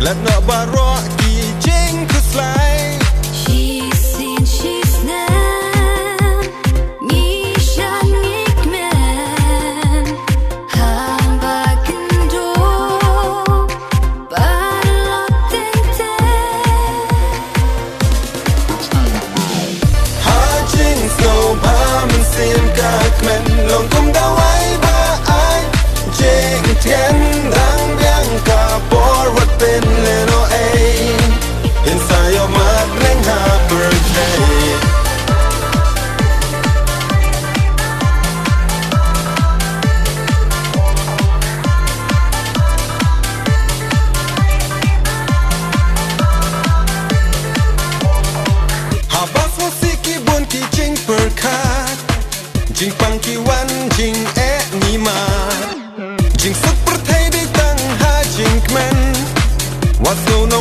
Let no baro ki jing ku slai. She's seen, she's nan. Ni shan ngik men. Hamba kendo. Bala ting Ha jing snow ba man sim ka kmen long kum da wai ba ai. Jing tien dang biang ka por wat pen leno ai. Inside your marbañiang ha birthday. Habas musiki bun ki jing perkat. Jing pang ki wan jing ni ma. Jing suk per thai di tang ha jing kmen. Was no